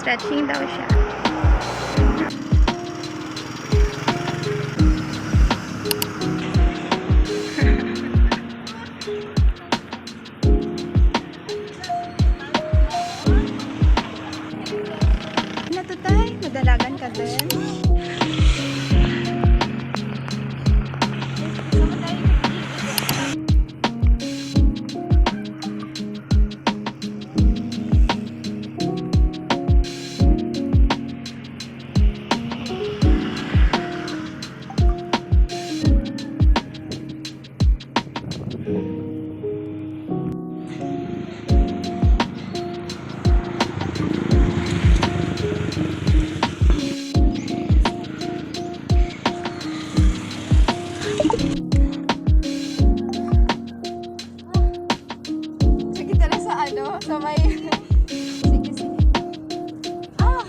Stretching daw siya. Natutay, madalagan ka din. Sige tara sa ano, sa may... Sige, sige. Ah!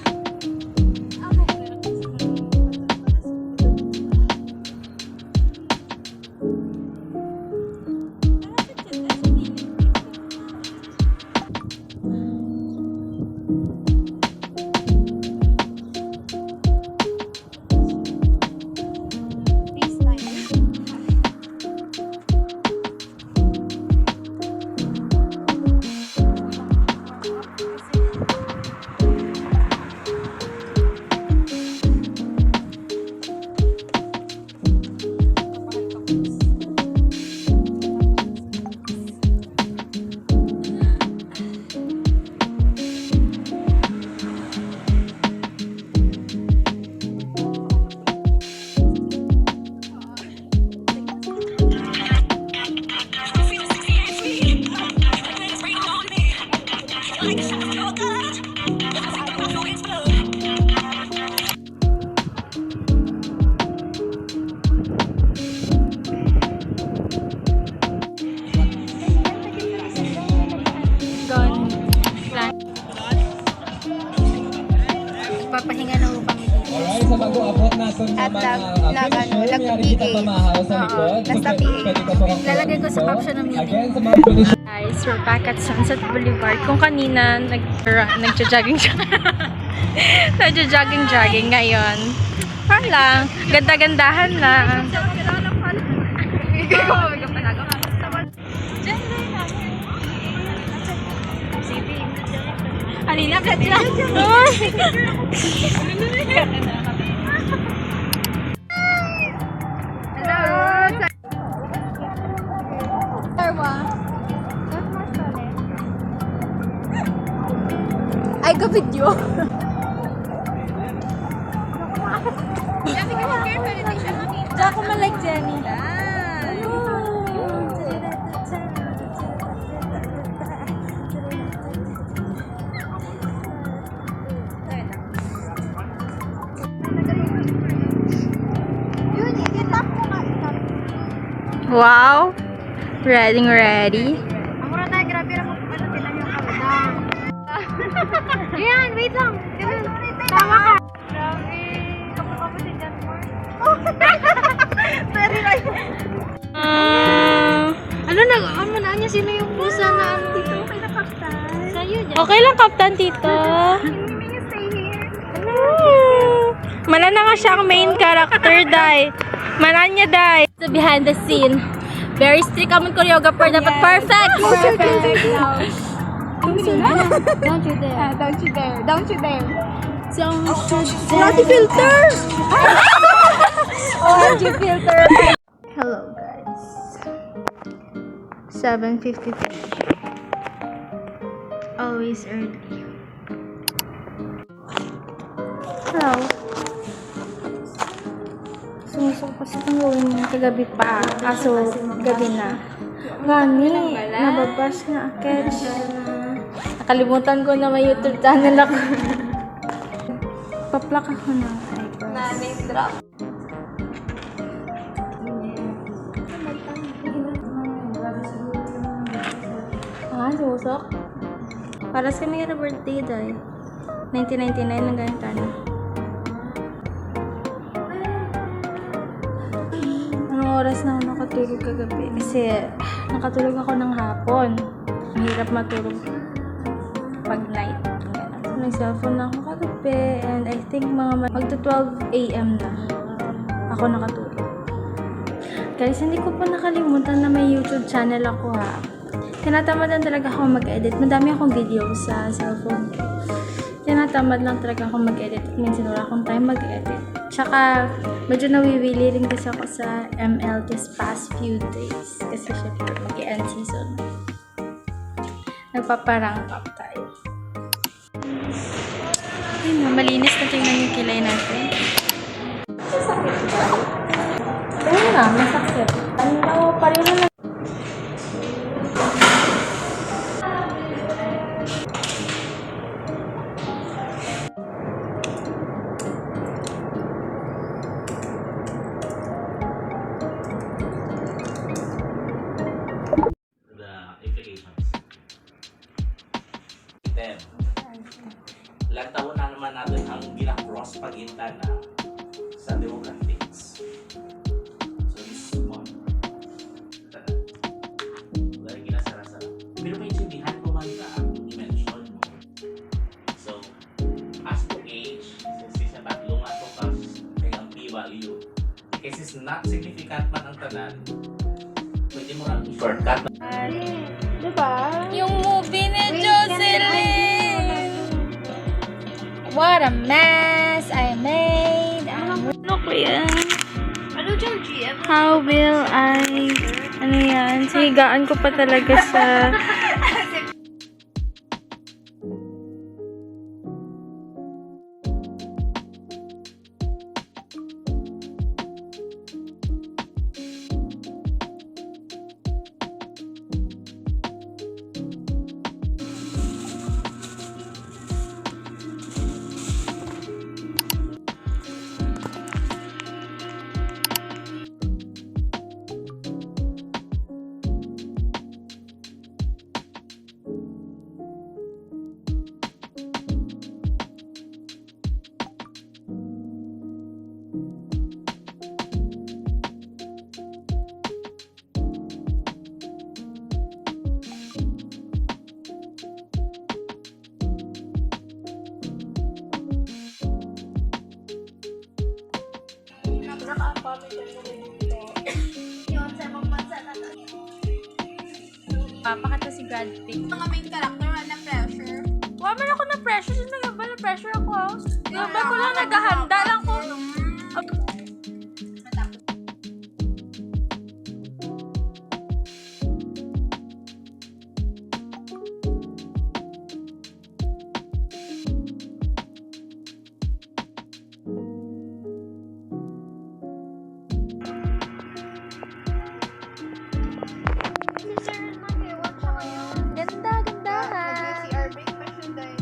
Papahinga na upang Alright, sa bago-abot natin sa mga nag-PA. sa likod. Nasa PA. Lalagay ko sa caption ng Again, video. sa mga finish. Guys, we're back at Sunset Boulevard. Kung kanina, nagja-jogging siya. Nagja-jogging ngayon. Parang lang, ganda-gandahan lang. Alina, kat lang. Hello. Tarwa. Ay, ka video. Diyan ko like Jenny. Wow! Ready. Ako na tayo, grabe lang ano sila yung kaudang. Yan, wait lang. Tama ka. Grabe. Kapo-kapo si John Moore. Sorry, right. Ano na niya, sino yung pusa na ano dito? Okay na, Kaptan. Sa'yo, John. Okay lang, Kaptan Tito. May you stay here. Mana na nga siya ang main character, Day. Mana niya, Day. So, behind the scene. Very strict kami choreographer. Dapat perfect. Don't you dare. Don't you dare. Don't you dare. Naughty filter! OMG filter. Hello, guys. 7:53. Always early. Hello. Gusto ko kasi itong gawin yung kagabi pa. Kaso, gabi na. Gani, nababas na akets. Nakalimutan ko na may YouTube channel ako. Paplak ako ng eyebrows. Name drop. Susok. Para sa may birthday day. 1999 lang ganyan tayo. Anong oras na ako nakatulog kagabi? Kasi nakatulog ako ng hapon. Mahirap matulog pag night. So, nag-cellphone na ako gabi and I think mga magto 12 AM na ako nakatulog. Guys, hindi ko pa nakalimutan na may YouTube channel ako ha. Tinatamadan talaga ako mag-edit. Madami akong video sa cellphone ko. Tinatamad lang talaga ako mag-edit at minsan wala akong time mag-edit. Tsaka, medyo nawiwili rin kasi ako sa ML this past few days. Kasi syempre, mag-end season. Nagpaparang up tayo. Ayun na, malinis na tingnan yung kilay natin. Masakit ba? Ayun na, masakit. Ano pa rin na. The implications. Then, ilang taon na naman natin ang ginakross pagitan na sa demographics. So, this month, dahil ginasara-sara. Pero may intindihan ko man ka i-mention mo. So, as to age, since sa tatlong ato kas kay ang p-value, kasi is not significant man ang tanan, pwede mo lang i-shortcut. Diba? Yung movie ni Jocelyn! What a mess I made! Ano ko yan? Ano dyan, GM? How will I... Ano yan? Sigaan ko pa talaga sa... Papakita si Brad Pitt. Mga main character, wala pressure. Wala man ako na pressure. Sino nga ba na pressure ako? Ba ko lang naghahanda lang ko. Ganda, ganda ha. Si Arbing pa siya dahil.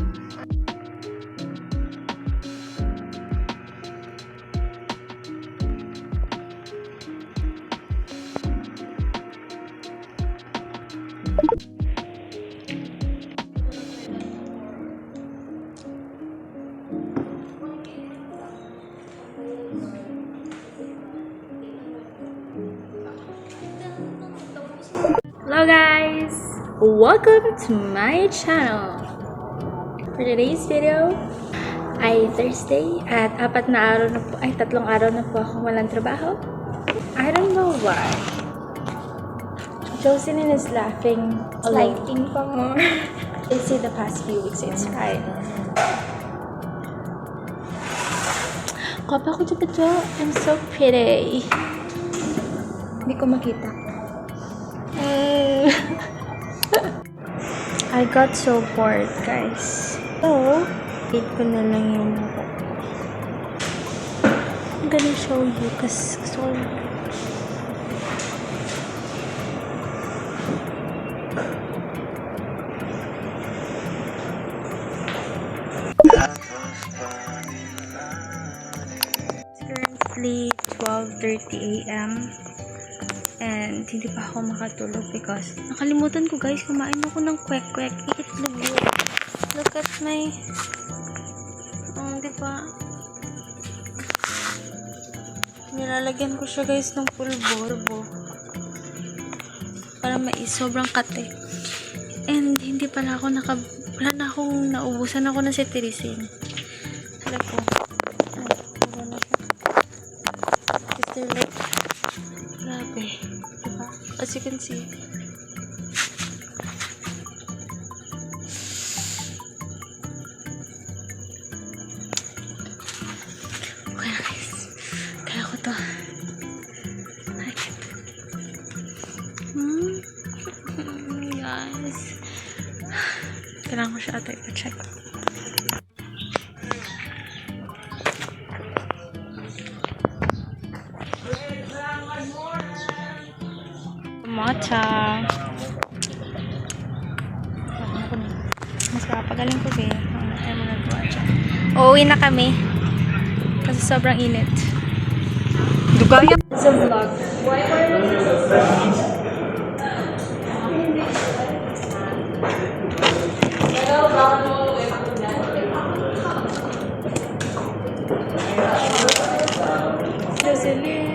Hello guys! Welcome to my channel! For today's video ay Thursday at tatlong araw na po akong walang trabaho. I don't know why. Jocelyn is laughing lighting pa more. I see the past few weeks, it's fine. Kapa ko dito, I'm so pretty. Hindi ko makita. I got so bored, guys. So, wait ko na lang yung buhok. I'm gonna show you kasi sorry. It's currently 12:30 AM. And hindi pa ako makatulog because nakalimutan ko guys, kumain ako ng kwek-kwek. Iitlog yun. Look at my... diba? Nilalagyan ko siya guys ng pulborbo. Para sobrang kate. And hindi pala ako wala na akong naubusan ako ng cetirizine. light ko. Ay, wala siya. Sister light. Grabe. Diba? As you can see. Okay na guys. Kaya ko to. Guys. Kailangan ko siya ata ipa-check. Matcha. Mas kapagaling ko ba? Ay mo nag-matcha. Uuwi na kami. Kasi sobrang init. Dugaya sa vlog. Jocelyn.